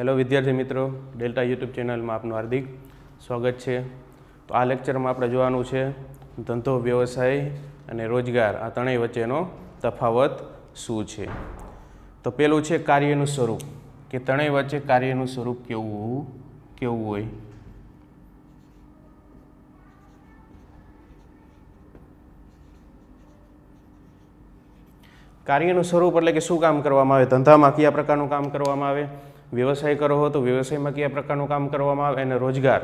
Hello विद्यार्थी मित्रों, delta YouTube channel में आपનું हार्दिक स्वागत है। तो आ लेक्चर में આપણે જોવાનું છે ધંધો, વ્યવસાય અને રોજગાર આ ત્રણેય વચ્ચેનો તફાવત શું છે। તો પહેલું છે કાર્યનું સ્વરૂપ, કે ત્રણેય વચ્ચે કાર્યનું સ્વરૂપ કેવું હોય। કાર્યનું સ્વરૂપ એટલે કે શું કામ કરવામાં આવે, ધંધામાં કયા પ્રકારનું કામ કરવામાં આવે, વ્યવસાય કરો હો તો વ્યવસાયમાં કયા પ્રકારનું કામ કરવામાં આવે, અને રોજગાર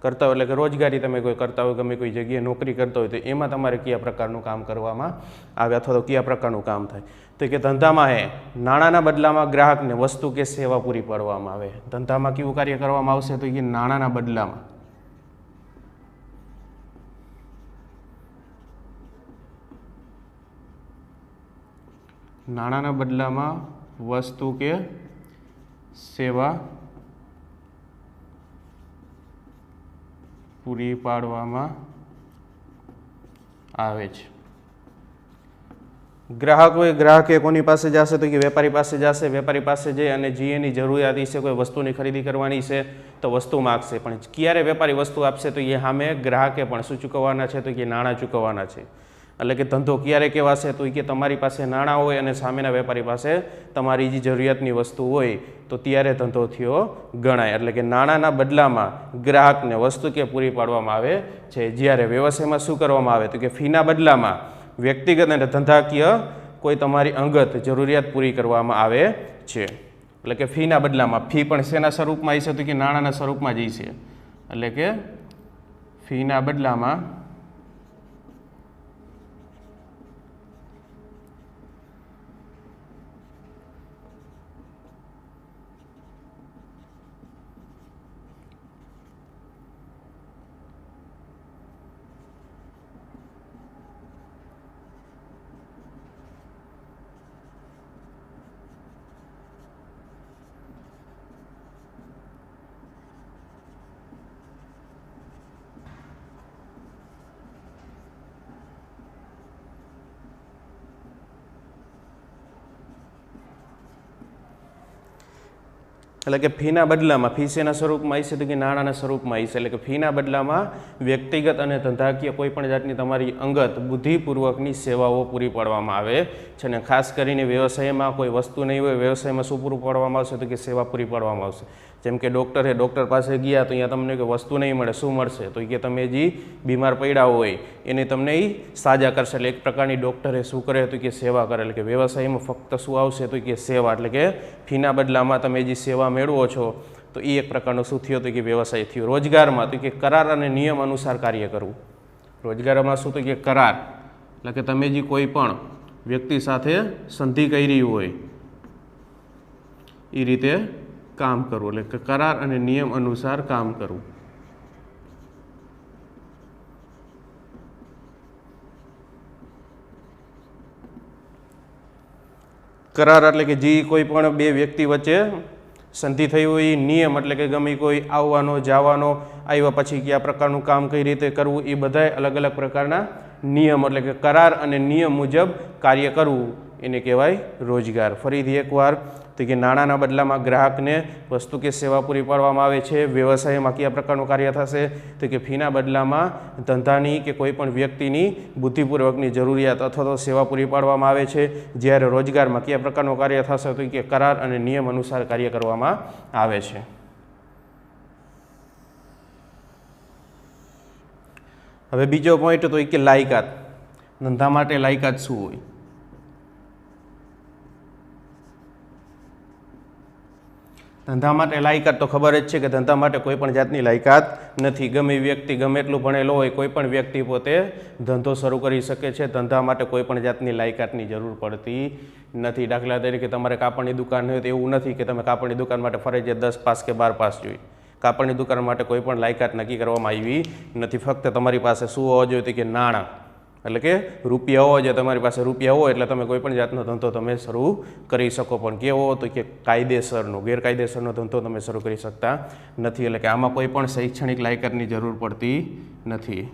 કરતા હોય એટલે કે રોજગારી તમે કોઈ કરતા હોય, ગમે કોઈ જગ્યાએ નોકરી કરતા હોય તો એમાં તમારે કયા પ્રકારનું કામ કરવામાં આવે અથવા તો કયા પ્રકારનું કામ થાય। તો કે ધંધામાં નાણાંના બદલામાં ગ્રાહકને વસ્તુ કે સેવા પૂરી પાડવામાં આવે। ધંધામાં કેવું કાર્ય કરવામાં આવશે તો કે નાણાંના બદલામાં वस्तु के सेवा पूरी पाडवामां आवे छे। ग्राहके कोनी पासे जशे तो कि वेपारी पासे जशे, वेपारी पासे जई अने जे एनी जरूरियात छे, कोई वस्तुनी खरीदी करवानी छे तो वस्तु मागशे, पण क्यारे वेपारी वस्तु आपशे तो ये सामे ग्राहके पण शुं चूकववाना छे तो कि नाणां चूकववाना छे। એટલે કે ધંધો ક્યારે કહેવાશે તો કે તમારી પાસે નાણાં હોય અને સામેના વેપારી પાસે તમારી જે જરૂરિયાતની વસ્તુ હોય તો ત્યારે ધંધો થયો ગણાય। એટલે કે નાણાંના બદલામાં ગ્રાહકને વસ્તુ કે પૂરી પાડવામાં આવે છે। જ્યારે વ્યવસાયમાં શું કરવામાં આવે તો કે ફીના બદલામાં વ્યક્તિગત અને ધંધાકીય કોઈ તમારી અંગત જરૂરિયાત પૂરી કરવામાં આવે છે। એટલે કે ફીના બદલામાં, ફી પણ શેના સ્વરૂપમાં હશે તો કે નાણાંના સ્વરૂપમાં જ હશે। એટલે કે ફીના બદલામાં એટલે કે ફીના બદલામાં, ફી શેના સ્વરૂપમાં હશે તો કે નાણાંના સ્વરૂપમાં હશે। એટલે કે ફીના બદલામાં વ્યક્તિગત અને ધંધાકીય કોઈપણ જાતની તમારી અંગત બુદ્ધિપૂર્વકની સેવાઓ પૂરી પાડવામાં આવે છે। અને ખાસ કરીને વ્યવસાયમાં કોઈ વસ્તુ નહીં હોય, વ્યવસાયમાં શું પૂરું પાડવામાં આવશે તો કે સેવા પૂરી પાડવામાં આવશે। જેમ કે ડૉક્ટર છે, ડૉક્ટર પાસે ગયા તો અહીંયા તમને કે વસ્તુ નહીં મળે, શું મળશે તો કે તમે જે બીમાર પડ્યા હોય એને તમને એ સાજા કરશે। એટલે એક પ્રકારની ડૉક્ટરે શું કરે તો કે સેવા કરે। એટલે કે વ્યવસાયમાં ફક્ત શું આવશે તો કે સેવા। એટલે કે ફીના બદલામાં તમે જે સેવા મેળવો છો તો એ એક પ્રકારનો શું થયો તો કે વ્યવસાય થયો। રોજગારમાં તો કે કરાર અને નિયમ અનુસાર કાર્ય કરવું। રોજગારમાં શું તો કે કરાર એટલે કે તમે જે કોઈ પણ વ્યક્તિ સાથે સંધિ કરી હોય એ રીતે કામ કરવું। એટલે કે કરાર અને નિયમ અનુસાર કામ કરવું। करार એટલે કે જે કોઈ પણ બે વ્યક્તિ વચ્ચે સંધિ થઈ હોય, નિયમ એટલે કે ગમે કોઈ આવવાનો જવાનો, આવ્યા પછી કયા પ્રકારનું કામ કઈ રીતે કરવું, એ બધાય અલગ અલગ પ્રકારના નિયમ એટલે કે કરાર અને નિયમ મુજબ કાર્ય કરવું એને કહેવાય રોજગાર। ફરીથી એકવાર તો કે નાણાંના બદલામાં ગ્રાહકને વસ્તુ કે સેવા પૂરી પાડવામાં આવે છે। વ્યવસાયમાં કયા પ્રકારનું કાર્ય થશે તો કે ફીના બદલામાં ધંધાની કે કોઈ પણ વ્યક્તિની બુદ્ધિપૂર્વકની જરૂરિયાત અથવા તો સેવા પૂરી પાડવામાં આવે છે। જ્યારે રોજગારમાં કયા પ્રકારનું કાર્ય થશે તો કે કરાર અને નિયમ અનુસાર કાર્ય કરવામાં આવે છે। હવે બીજો પોઈન્ટ તો કે લાયકાત। ધંધા માટે લાયકાત શું હોય? ધંધા માટે લાયકાત તો ખબર જ છે કે ધંધા માટે કોઈ પણ જાતની લાયકાત નથી। ગમે વ્યક્તિ ગમે એટલું ભણેલો હોય, કોઈ પણ વ્યક્તિ પોતે ધંધો શરૂ કરી શકે છે। ધંધા માટે કોઈ પણ જાતની લાયકાતની જરૂર પડતી નથી। દાખલા તરીકે તમારે કાપડની દુકાન હોય તો એવું નથી કે તમે કાપડની દુકાન માટે ફરજિયાત 10 પાસ કે 12 પાસ જોઈએ। કાપડની દુકાન માટે કોઈ પણ લાયકાત નક્કી કરવામાં આવી નથી। ફક્ત તમારી પાસે શું હોવો જોઈએ તો કે નાણાં એટલે કે રૂપિયા હોવા જોઈએ। તમારી પાસે રૂપિયા હોય એટલે તમે કોઈ પણ જાતનો ધંધો તમે શરૂ કરી શકો। પણ કેવો તો કે કાયદેસરનો, ગેરકાયદેસરનો ધંધો તમે શરૂ કરી શકતા નથી। એટલે કે આમાં કોઈ પણ શૈક્ષણિક લાયકાતની જરૂર પડતી નથી।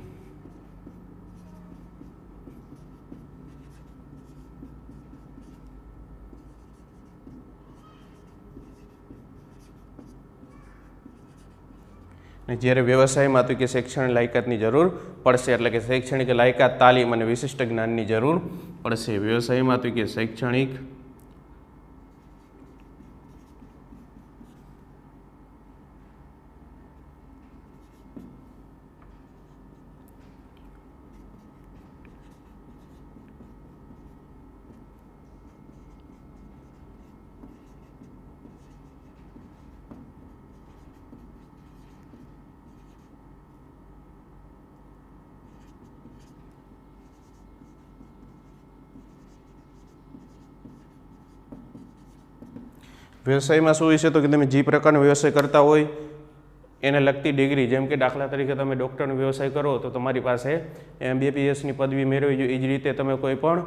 અને જ્યારે વ્યવસાયમાં તો કે શૈક્ષણિક લાયકાતની જરૂર પડશે, એટલે કે શૈક્ષણિક લાયકાત, તાલીમ અને વિશિષ્ટ જ્ઞાનની જરૂર પડશે. વ્યવસાયમાં તો કે શૈક્ષણિક વ્યવસાયમાં શું હોય છે તો કે તમે જે પ્રકારનો વ્યવસાય કરતા હોય એને લગતી ડિગ્રી, જેમ કે દાખલા તરીકે તમે ડૉક્ટરનો વ્યવસાય કરો તો તમારી પાસે MBBSની પદવી મેળવવી જોઈએ. એ જ રીતે તમે કોઈ પણ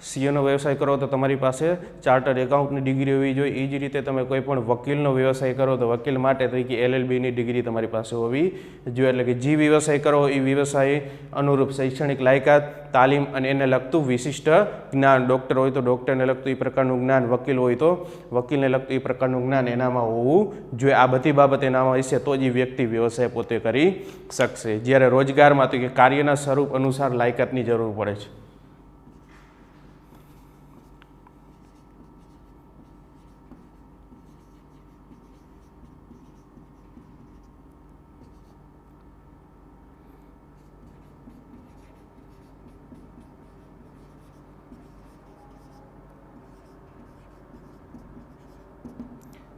સીએનો વ્યવસાય કરો તો તમારી પાસે ચાર્ટર્ડ એકાઉન્ટની ડિગ્રી હોવી જોઈએ. એ જ રીતે તમે કોઈ પણ વકીલનો વ્યવસાય કરો તો વકીલ માટે તરીકે LLBની ડિગ્રી તમારી પાસે હોવી જોઈએ. એટલે કે જે વ્યવસાય કરો એ વ્યવસાય અનુરૂપ શૈક્ષણિક લાયકાત, તાલીમ અને એને લગતું વિશિષ્ટ જ્ઞાન, ડૉક્ટર હોય તો ડૉક્ટરને લગતું એ પ્રકારનું જ્ઞાન, વકીલ હોય તો વકીલને લગતું એ પ્રકારનું જ્ઞાન એનામાં હોવું જોઈએ. આ બધી બાબત એનામાં હશે તો જ વ્યક્તિ વ્યવસાય પોતે કરી શકશે. જ્યારે રોજગારમાં તો કે કાર્યના સ્વરૂપ અનુસાર લાયકાતની જરૂર પડે છે.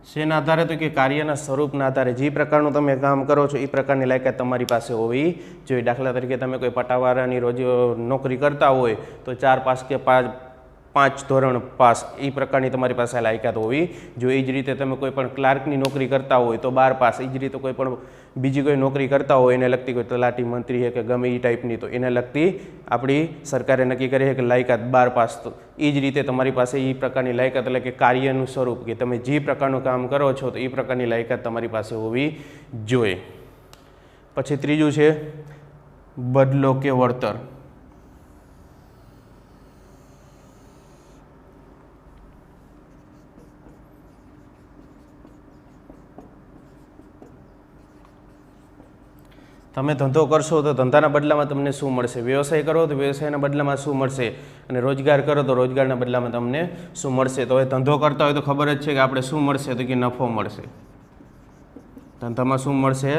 શેના આધારે તો કે કાર્યના સ્વરૂપના આધારે જે પ્રકારનું તમે કામ કરો છો એ પ્રકારની લાયકાત તમારી પાસે હોવી જોઈએ. દાખલા તરીકે તમે કોઈ પટાવાળાની રોજ નોકરી કરતા હોય તો 4 પાસ કે 5 ધોરણ પાસ એ પ્રકારની તમારી પાસે લાયકાત હોવી જોઈએ. એ જ રીતે તમે કોઈ પણ ક્લાર્કની નોકરી કરતા હોય તો 12 પાસ. એ જ રીતે કોઈ પણ બીજી કોઈ નોકરી કરતા હોય એને લગતી કોઈ તલાટી, મંત્રી છે કે ગમે એ ટાઈપની, તો એને લગતી આપણી સરકારે નક્કી કરી છે કે લાયકાત 12 પાસ. તો એ જ રીતે તમારી પાસે એ પ્રકારની લાયકાત, એટલે કે કાર્યનું સ્વરૂપ, કે તમે જે પ્રકારનું કામ કરો છો તો એ પ્રકારની લાયકાત તમારી પાસે હોવી જોઈએ. પછી ત્રીજું છે બદલો કે વળતર. તમે ધંધો કરશો તો ધંધાના બદલામાં તમને શું મળશે, વ્યવસાય કરો તો વ્યવસાયના બદલામાં શું મળશે, અને રોજગાર કરો તો રોજગારના બદલામાં તમને શું મળશે. તો હવે ધંધો કરતા હોય તો ખબર જ છે કે આપણે શું મળશે તો કે નફો મળશે. ધંધામાં શું મળશે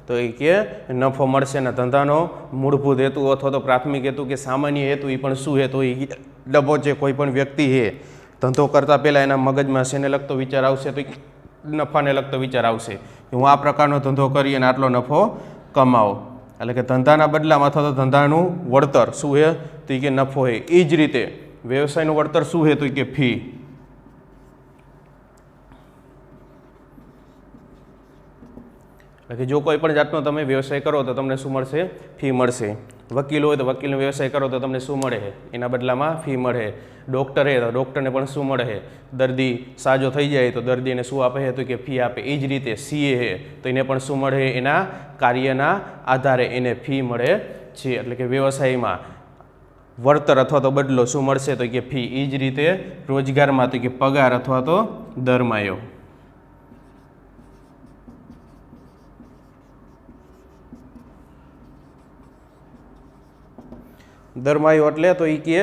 તો એ કે નફો મળશે. અને ધંધાનો મૂળભૂત હેતુ અથવા તો પ્રાથમિક હેતુ કે સામાન્ય હેતુ એ પણ શું હેતુ એ ડબો છે. કોઈ પણ વ્યક્તિ છે ધંધો કરતાં પહેલાં એના મગજમાં શેને લગતો વિચાર આવશે તો નફાને લગતો વિચાર આવશે કે હું આ પ્રકારનો ધંધો કરી અને આટલો નફો કમાવો. એટલે કે ધંધાના બદલામાં અથવા તો ધંધાનું વળતર શું છે તો કે નફો છે. એ જ રીતે વ્યવસાયનું વળતર શું છે તો કે ફી. એટલે કે જો કોઈ પણ જાતનો તમે વ્યવસાય કરો તો તમને શું મળશે, ફી મળશે. વકીલ હોય તો વકીલનો વ્યવસાય કરો તો તમને શું મળે છે, એના બદલામાં ફી મળે. ડૉક્ટર છે તો ડૉક્ટરને પણ શું મળે છે, દર્દી સાજો થઈ જાય તો દર્દીને શું આપે છે તો કે ફી આપે. એ જ રીતે સીએ છે તો એને પણ શું મળે, એના કાર્યના આધારે એને ફી મળે છે. એટલે કે વ્યવસાયમાં વળતર અથવા તો બદલો શું મળશે તો કે ફી. એ જ રીતે રોજગારમાં તો કે પગાર અથવા તો દરમાયો. દરમાયો એટલે તો એ કે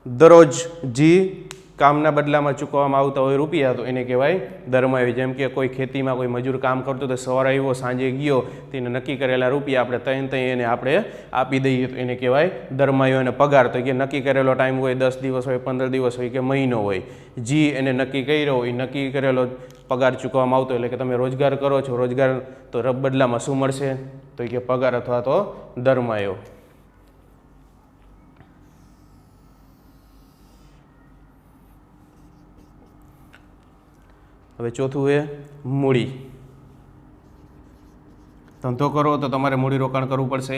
દરરોજ જે કામના બદલામાં ચૂકવવામાં આવતા હોય રૂપિયા તો એને કહેવાય દરમાયો. જેમ કે કોઈ ખેતીમાં કોઈ મજૂર કામ કરતો તો સવારે આવ્યો સાંજે ગયો તેને નક્કી કરેલા રૂપિયા આપણે ત્રણ એને આપણે આપી દઈએ તો એને કહેવાય દરમાયો. અને પગાર તો કે નક્કી કરેલો ટાઈમ હોય, 10 દિવસ હોય, 15 દિવસ હોય કે મહિનો હોય, જે એને નક્કી કર્યો એ નક્કી કરેલો પગાર ચૂકવવામાં આવતો. એટલે કે તમે રોજગાર કરો છો, રોજગાર તો બદલામાં શું મળશે તો કે પગાર અથવા તો દરમાયો. હવે ચોથું છે મૂડી. ધંધો કરો તો તમારે મૂડી રોકાણ કરવું પડશે.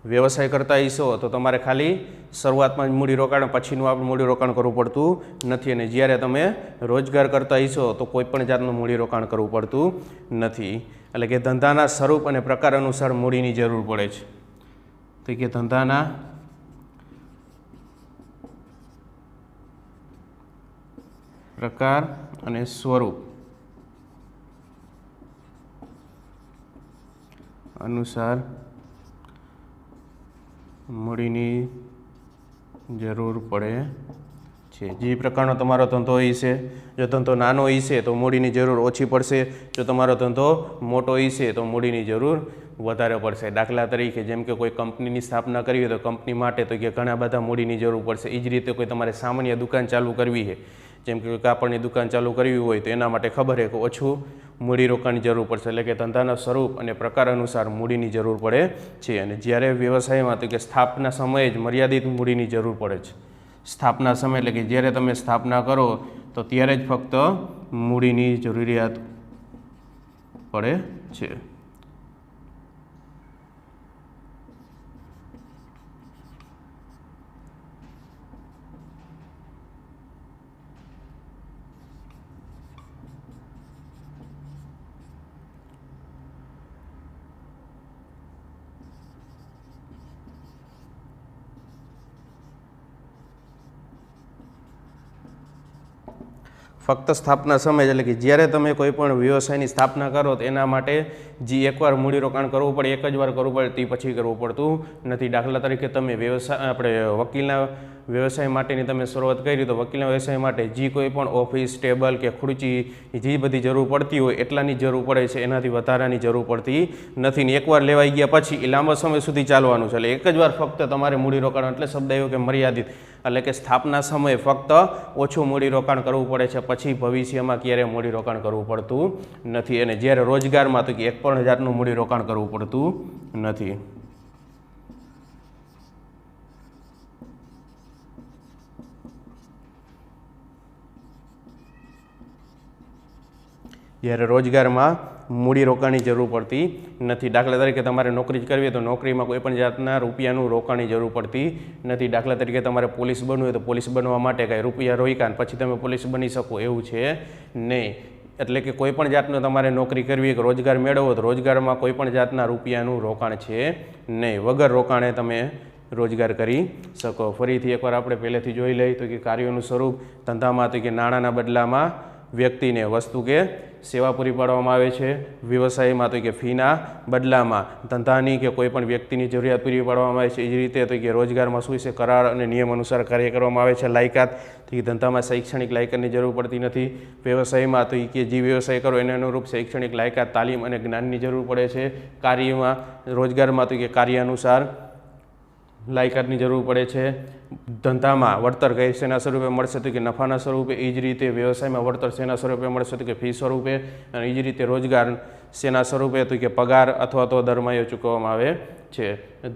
વ્યવસાય કરતા હશો તો તમારે ખાલી શરૂઆતમાં જ મૂડી રોકાણ, પછીનું આપણે મૂડી રોકાણ કરવું પડતું નથી. અને જ્યારે તમે રોજગાર કરતા હશો તો કોઈ પણ જાતનું મૂડી રોકાણ કરવું પડતું નથી. એટલે કે ધંધાના સ્વરૂપ અને પ્રકાર અનુસાર મૂડીની જરૂર પડે છે. તો કે ધંધાના પ્રકાર અને સ્વરૂપ અનુસાર મૂડીની જરૂર પડે છે। જે પ્રકારનો તમારો ધંધો હશે, જો ધંધો નાનો હશે તો મૂડીની જરૂર ઓછી પડશે, જો તમારો ધંધો મોટો હશે તો મૂડીની જરૂર વધારે પડશે। દાખલા તરીકે જેમ કે કોઈ કંપનીની સ્થાપના કરવી હોય તો કંપની માટે તો કે ઘણા બધા મૂડીની જરૂર પડશે। એ જ રીતે કોઈ તમારે સામાન્ય દુકાન ચાલુ કરવી છે, જેમ કે કાપડની દુકાન ચાલુ કરવી હોય તો એના માટે ખબર છે કે ઓછું મૂડીરોકાણની જરૂર પડશે, એટલે કે ધંધાના સ્વરૂપ અને પ્રકાર અનુસાર મૂડીની જરૂર પડે છે। અને જ્યારે વ્યવસાયમાં તો કે સ્થાપના સમયે જ મર્યાદિત મૂડીની જરૂર પડે છે। સ્થાપના સમય એટલે કે જ્યારે તમે સ્થાપના કરો તો ત્યારે જ ફક્ત મૂડીની જરૂરિયાત પડે છે। ફક્ત સ્થાપના સમય એટલે કે જ્યારે તમે કોઈ પણ વ્યવસાયની સ્થાપના કરો તો એના માટે જે એકવાર મૂડીરોકાણ કરવું પડે, એક જ વાર કરવું પડે, તે પછી કરવું પડતું નથી। દાખલા તરીકે તમે આપણે વકીલના વ્યવસાય માટેની તમે શરૂઆત કરી તો વકીલના વ્યવસાય માટે જે કોઈ પણ ઓફિસ, ટેબલ કે ખુરચી જે બધી જરૂર પડતી હોય એટલાની જરૂર પડે છે, એનાથી વધારાની જરૂર પડતી નથી। ને એકવાર લેવાઈ ગયા પછી એ લાંબા સમય સુધી ચાલવાનું છે, એટલે એક જ વાર ફક્ત તમારે મૂડીરોકાણ, એટલે શબ્દ આવ્યો કે મર્યાદિત, એટલે કે સ્થાપના સમયે ફક્ત ઓછું મૂડીરોકાણ કરવું પડે છે, પછી ભવિષ્યમાં ક્યારેય મૂડીરોકાણ કરવું પડતું નથી। અને જ્યારે રોજગારમાં તો કે એક પણ જાતનું મૂડીરોકાણ કરવું પડતું નથી। જ્યારે રોજગારમાં મૂડીરોકાણની જરૂર પડતી નથી। દાખલા તરીકે તમારે નોકરી જ કરવી હોય તો નોકરીમાં કોઈ પણ જાતના રૂપિયાનું રોકાણની જરૂર પડતી નથી। દાખલા તરીકે તમારે પોલીસ બનવું હોય તો પોલીસ બનવા માટે કાંઈ રૂપિયા રોક્યા પછી તમે પોલીસ બની શકો એવું છે નહીં। એટલે કે કોઈ પણ જાતનો તમારે નોકરી કરવી કે રોજગાર મેળવવો તો રોજગારમાં કોઈ પણ જાતના રૂપિયાનું રોકાણ છે નહીં, વગર રોકાણે તમે રોજગાર કરી શકો। ફરીથી એકવાર આપણે પહેલેથી જોઈ લઈએ તો કે કાર્યોનું સ્વરૂપ ધંધામાં તો કે નાણાંના બદલામાં વ્યક્તિને વસ્તુ કે સેવા પૂરી પાડવામાં આવે છે। વ્યવસાયમાં તો કે ફીના બદલામાં ધંધાની કે કોઈ પણ વ્યક્તિની જરૂરિયાત પૂરી પાડવામાં આવે છે। એ જ રીતે તો કે રોજગારમાં શું છે, કરાર અને નિયમ અનુસાર કાર્ય કરવામાં આવે છે। લાયકાત તો કે ધંધામાં શૈક્ષણિક લાયકાતની જરૂર પડતી નથી। વ્યવસાયમાં તો કે જે વ્યવસાય કરો એને અનુરૂપ શૈક્ષણિક લાયકાત, તાલીમ અને જ્ઞાનની જરૂર પડે છે। કાર્યમાં રોજગારમાં તો કે કાર્ય અનુસાર લાયકાતની જરૂર પડે છે। ધંધામાં વળતર કઈ શેના સ્વરૂપે મળશે તો કે નફાના સ્વરૂપે, એ જ રીતે વ્યવસાયમાં વળતર શેના સ્વરૂપે મળશે તો કે ફી સ્વરૂપે, અને એ જ રીતે રોજગાર શેના સ્વરૂપે તો કે પગાર અથવા તો દરમાયો ચૂકવવામાં આવે છે।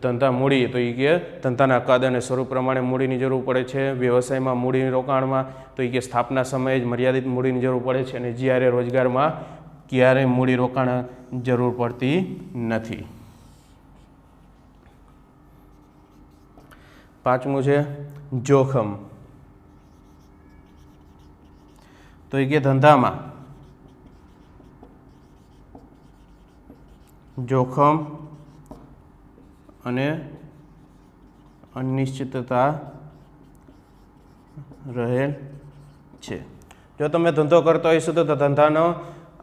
ધંધા મૂડી તો એ કે ધંધાના કદ અને સ્વરૂપ પ્રમાણે મૂડીની જરૂર પડે છે। વ્યવસાયમાં મૂડી રોકાણમાં તો એ કે સ્થાપના સમયે જ મર્યાદિત મૂડીની જરૂર પડે છે, અને જ્યારે રોજગારમાં ક્યારેય મૂડી રોકાણ જરૂર પડતી નથી। પાંચમું છે જોખમ। તો એ કે ધંધામાં જોખમ અને અનિશ્ચિતતા રહેલ છે। જો તમે ધંધો કરતા હોઈશો તો ધંધાનો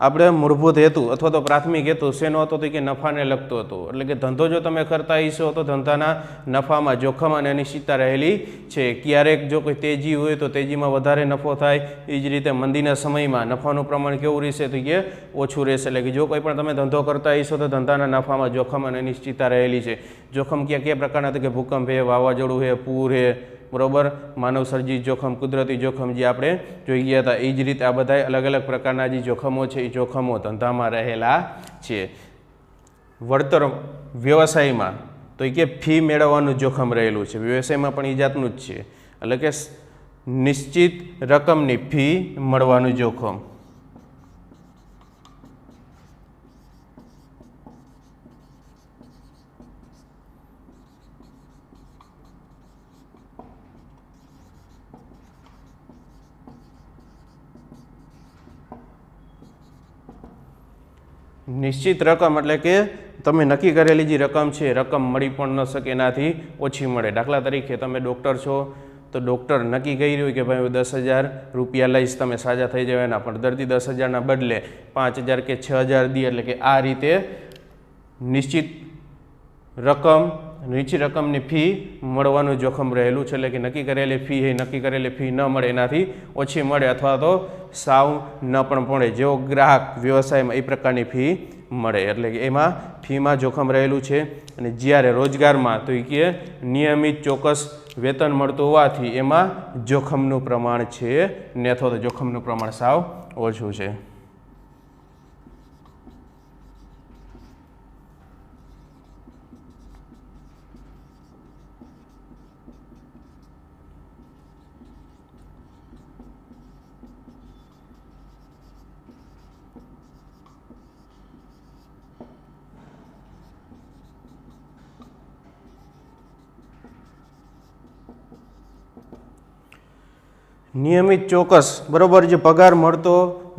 આપણે મૂળભૂત હેતુ અથવા તો પ્રાથમિક હેતુ શેનો હતો તો કે નફાને લગતો હતો। એટલે કે ધંધો જો તમે કરતા હશો તો ધંધાના નફામાં જોખમ અને અનિશ્ચિતતા રહેલી છે। ક્યારેક જો કોઈ તેજી હોય તો તેજીમાં વધારે નફો થાય, એ જ રીતે મંદીના સમયમાં નફાનું પ્રમાણ કેવું રહેશે તો કે ઓછું રહેશે। એટલે કે જો કોઈ પણ તમે ધંધો કરતા હશો તો ધંધાના નફામાં જોખમ અને અનિશ્ચિતતા રહેલી છે। જોખમ કયા પ્રકારના તો કે ભૂકંપ છે, વાવાઝોડું છે, પૂર છે, બરોબર, માનવ સર્જિત જોખમ, કુદરતી જોખમ જે આપણે જોઈ ગયા હતા। એ જ રીતે આ બધા અલગ અલગ પ્રકારના જે જોખમો છે એ જોખમો ધંધામાં રહેલા છે। વળતર વ્યવસાયમાં તો એ કે ફી મેળવવાનું જોખમ રહેલું છે, વ્યવસાયમાં પણ એ જાતનું જ છે, એટલે કે નિશ્ચિત રકમની ફી મળવાનું જોખમ। નિશ્ચિત રકમ એટલે કે તમે નક્કી કરેલી જે રકમ છે રકમ મળી પણ ન શકે, એનાથી ઓછી મળે। દાખલા તરીકે તમે ડૉક્ટર છો તો ડૉક્ટર નક્કી કર્યું હોય કે ભાઈ હું 10,000 રૂપિયા લઈશ, તમે સાજા થઈ જવાના, પણ દર્દી 10,000ના બદલે 5,000 કે 6,000 દે, એટલે કે આ રીતે નિશ્ચિત રકમની ફી મળવાનું જોખમ રહેલું છે, એટલે કે નક્કી કરેલી ફી એ નક્કી કરેલી ફી ન મળે એનાથી ઓછી મળે અથવા તો સાવ ન પણ પડે. જેવો ગ્રાહક વ્યવસાયમાં એ પ્રકારની ફી મળે, એટલે કે એમાં ફીમાં જોખમ રહેલું છે. અને જ્યારે રોજગારમાં તો એ કે નિયમિત ચોક્કસ વેતન મળતું હોવાથી એમાં જોખમનું પ્રમાણ છે ને અથવા તો જોખમનું પ્રમાણ સાવ ઓછું છે. નિયમિત ચોક્કસ બરાબર જે પગાર મળતો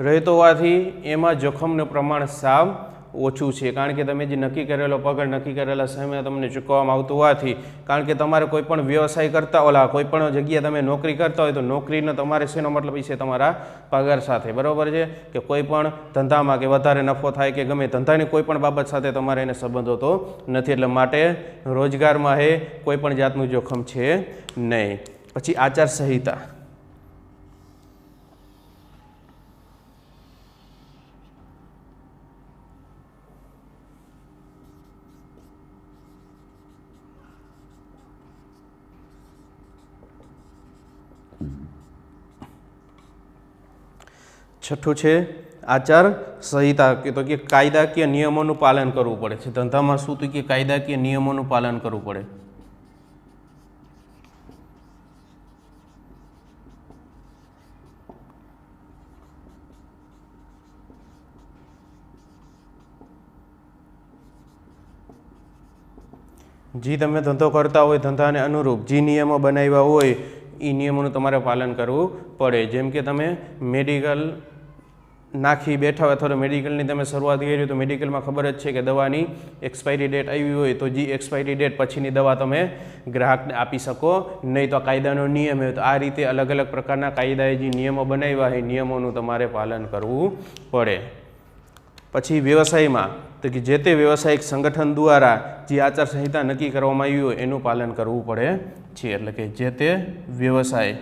રહેતો હોવાથી એમાં જોખમનું પ્રમાણ સાવ ઓછું છે, કારણ કે તમે જે નક્કી કરેલો પગાર નક્કી કરેલા સમયે તમને ચૂકવવામાં આવતું હોવાથી. કારણ કે તમારે કોઈ પણ વ્યવસાય કરતા કોઈ પણ જગ્યાએ તમે નોકરી કરતા હોય તો નોકરીનો તમારે શેનો મતલબ છે તમારા પગાર સાથે, બરાબર છે કે કોઈ પણ ધંધામાં કે વધારે નફો થાય કે ગમે ધંધાની કોઈ પણ બાબત સાથે તમારે એને સંબંધ હોતો નથી, એટલે માટે રોજગારમાં એ કોઈ પણ જાતનું જોખમ છે નહીં. પછી આચારસંહિતા. છઠ્ઠું છે આચાર સંહિતા, કે તો કે કાયદાકીય નિયમોનું પાલન કરવું પડે છે. ધંધામાં શું તો કે કાયદાકીય નિયમોનું પાલન કરવું પડે. જે તમે ધંધો કરતા હોય ધંધાને અનુરૂપ જે નિયમો બનાવ્યા હોય એ નિયમોનું તમારે પાલન કરવું પડે. જેમ કે તમે મેડિકલ નાખી બેઠા હોય અથવા તો મેડિકલની તમે શરૂઆત કરી તો મેડિકલમાં ખબર જ છે કે દવાની એક્સપાયરી ડેટ આવી હોય તો જે એક્સપાયરી ડેટ પછીની દવા તમે ગ્રાહકને આપી શકો નહીં, તો આ કાયદાનો નિયમ હોય. તો આ રીતે અલગ અલગ પ્રકારના કાયદાએ જે નિયમો બનાવ્યા હોય નિયમોનું તમારે પાલન કરવું પડે. પછી વ્યવસાયમાં તો કે જે તે વ્યવસાયિક સંગઠન દ્વારા જે આચારસંહિતા નક્કી કરવામાં આવી હોય એનું પાલન કરવું પડે છે, એટલે કે જે તે વ્યવસાય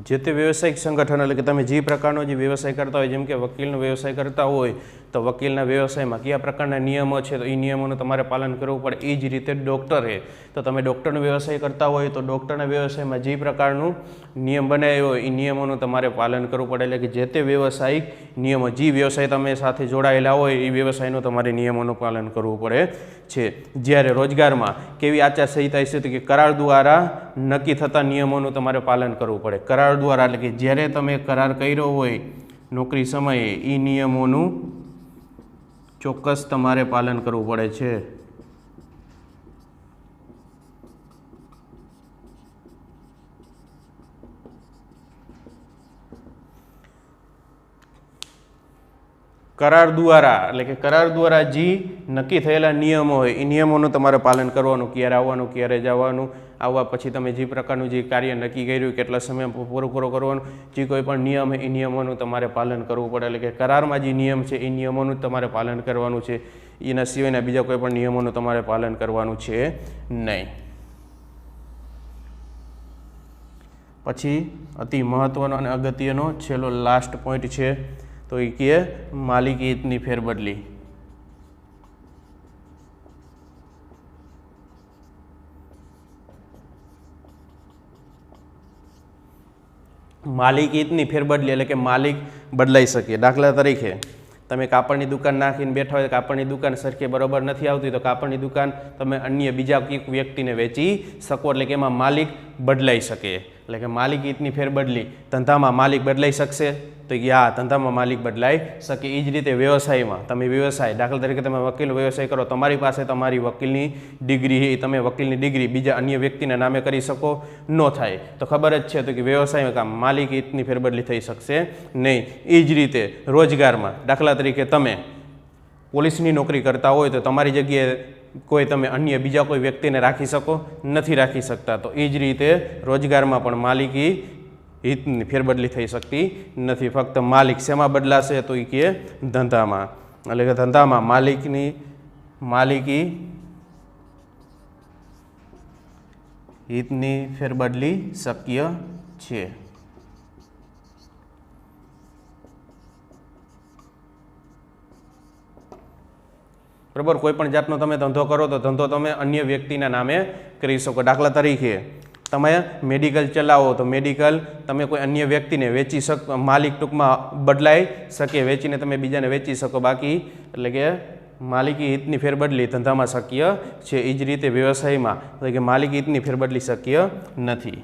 જે તે વ્યવસાયિક સંગઠન, એટલે કે તમે જે પ્રકારનો જે વ્યવસાય કરતા હોય, જેમ કે વકીલનો વ્યવસાય કરતા હોય તો વકીલના વ્યવસાયમાં કયા પ્રકારના નિયમો છે તો એ નિયમોનું તમારે પાલન કરવું પડે. એ જ રીતે ડૉક્ટર છે તો તમે ડૉક્ટરનો વ્યવસાય કરતા હોય તો ડૉક્ટરના વ્યવસાયમાં જે પ્રકારનું નિયમ બનાવ્યો હોય એ નિયમોનું તમારે પાલન કરવું પડે, એટલે કે જે તે વ્યવસાયિક નિયમો જે વ્યવસાય તમે સાથે જોડાયેલા હોય એ વ્યવસાયનું તમારે નિયમોનું પાલન કરવું પડે છે. જ્યારે રોજગારમાં કેવી આચારસંહિતા છે તો કે કરાર દ્વારા નક્કી થતા નિયમોનું તમારે પાલન કરવું પડે. કરાર દ્વારા એટલે કે જ્યારે તમે કરાર કર્યો હોય નોકરી સમયે એ નિયમોનું ચોક્કસ તમારે પાલન કરવું પડે છે. કરાર દ્વારા એટલે કે કરાર દ્વારા જે નક્કી થયેલા નિયમો હોય એ નિયમોનું તમારે પાલન કરવાનું, ક્યારે આવવાનું ક્યારે જવાનું, આવવા પછી તમે જે પ્રકારનું જે કાર્ય નક્કી કર્યું કેટલા સમય પૂરો કરવાનું, જે કોઈ પણ નિયમ હોય એ નિયમોનું તમારે પાલન કરવું પડે. એટલે કે કરારમાં જે નિયમ છે એ નિયમોનું તમારે પાલન કરવાનું છે, એના સિવાયના બીજા કોઈ પણ નિયમોનું તમારે પાલન કરવાનું છે નહીં. પછી અતિ મહત્વનો અને અગત્યનો છેલ્લો લાસ્ટ પોઈન્ટ છે તો એ કે માલિકીની ફેરબદલી. માલિકીની ફેરબદલી એટલે કે માલિક બદલાઈ શકે. દાખલા તરીકે તમે કાપડની દુકાન નાખીને બેઠા હોય, કાપડની દુકાન સરખી બરોબર નથી આવતી તો કાપડની દુકાન તમે અન્ય બીજા કોઈક વ્યક્તિને વેચી શકો, એટલે કે એમાં માલિક બદલાઈ શકે. એટલે કે માલિકી હિતની ફેરબદલી ધંધામાં માલિક બદલાઈ શકશે તો કે આ ધંધામાં માલિક બદલાઈ શકે. એ જ રીતે વ્યવસાયમાં તમે વ્યવસાય દાખલા તરીકે તમે વકીલ વ્યવસાય કરો, તમારી પાસે તમારી વકીલની ડિગ્રી તમે વકીલની ડિગ્રી બીજા અન્ય વ્યક્તિના નામે કરી શકો ન થાય. તો ખબર જ છે તો કે વ્યવસાયમાં કામ માલિક હિતની ફેરબદલી થઈ શકશે નહીં. એ જ રીતે રોજગારમાં દાખલા તરીકે તમે પોલીસની નોકરી કરતા હોય તો તમારી જગ્યાએ કોઈ તમે અન્ય બીજા કોઈ વ્યક્તિને રાખી શકો નથી રાખી શકતા. તો એ જ રીતે રોજગારમાં પણ માલિકી હિતની ફેરબદલી થઈ શકતી નથી. ફક્ત માલિક શેમાં બદલાશે તો એ કે ધંધામાં, એટલે કે ધંધામાં માલિકી હિતની ફેરબદલી શક્ય છે. બરાબર, કોઈ પણ જાતનો તમે ધંધો કરો તો ધંધો તમે અન્ય વ્યક્તિના નામે કરી શકો. દાખલા તરીકે તમે મેડિકલ ચલાવો તો મેડિકલ તમે કોઈ અન્ય વ્યક્તિને વેચી શકો, માલિક ટૂંકમાં બદલાઈ શકે, વેચીને તમે બીજાને વેચી શકો. બાકી એટલે કે માલિકી હિતની ફેરબદલી ધંધામાં શક્ય છે. એ જ રીતે વ્યવસાયમાં એટલે કે માલિકી હિતની ફેરબદલી શક્ય નથી.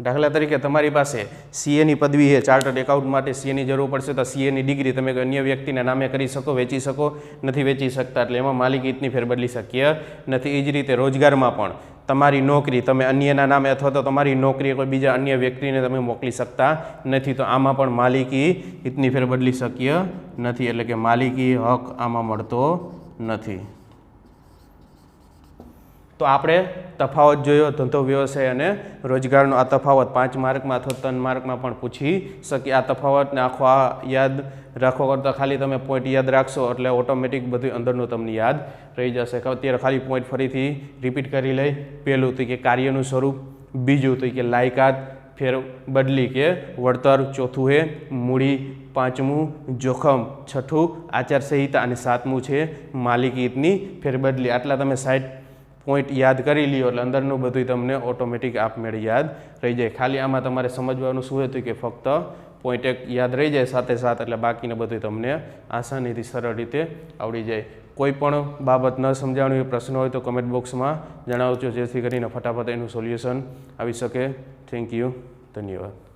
દાખલા તરીકે તમારી પાસે સીએની પદવી છે, ચાર્ટર્ડ એકાઉન્ટ માટે સીએની જરૂર પડશે તો સીએની ડિગ્રી તમે કોઈ અન્ય વ્યક્તિના નામે કરી શકો, વેચી શકો નથી વેચી શકતા, એટલે એમાં માલિકી હિતની ફેરબદલી શક્ય નથી. એ જ રીતે રોજગારમાં પણ તમારી નોકરી તમે અન્યના નામે અથવા તો તમારી નોકરી કોઈ બીજા અન્ય વ્યક્તિને તમે મોકલી શકતા નથી, તો આમાં પણ માલિકી હિતની ફેરબદલી શક્ય નથી. એટલે કે માલિકી હક આમાં મળતો નથી. તો આપણે તફાવત જોયો ધંધો વ્યવસાય અને રોજગારનો. આ તફાવત 5 માર્કમાં અથવા 3 માર્કમાં પણ પૂછી શકે. આ તફાવતને આખો આ યાદ રાખવા કરતાં ખાલી તમે પોઈન્ટ યાદ રાખશો એટલે ઓટોમેટિક બધું અંદરનું તમને યાદ રહી જશે. અત્યારે ખાલી પોઈન્ટ ફરીથી રિપીટ કરી લઈ. પહેલું તો કે કાર્યનું સ્વરૂપ, બીજું તો કે લાયકાત ફેરબદલી કે વળતર, ચોથું છે મૂડી, પાંચમું જોખમ, છઠ્ઠું આચારસંહિતા અને સાતમું છે માલિકી હિતની ફેરબદલી. આટલા તમે 60 પોઈન્ટ યાદ કરી લ્યો એટલે અંદરનું બધું તમને ઓટોમેટિક આપમેળે યાદ રહી જાય. ખાલી આમાં તમારે સમજવાનું શું હતું કે ફક્ત પોઈન્ટ એક યાદ રહી જાય સાથે એટલે બાકીને બધું તમને આસાનીથી સરળ રીતે આવડી જાય. કોઈ પણ બાબત ન સમજાવવાની પ્રશ્ન હોય તો કમેન્ટ બોક્સમાં જણાવજો, જેથી કરીને ફટાફટ એનું સોલ્યુશન આવી શકે. થેન્ક યુ, ધન્યવાદ.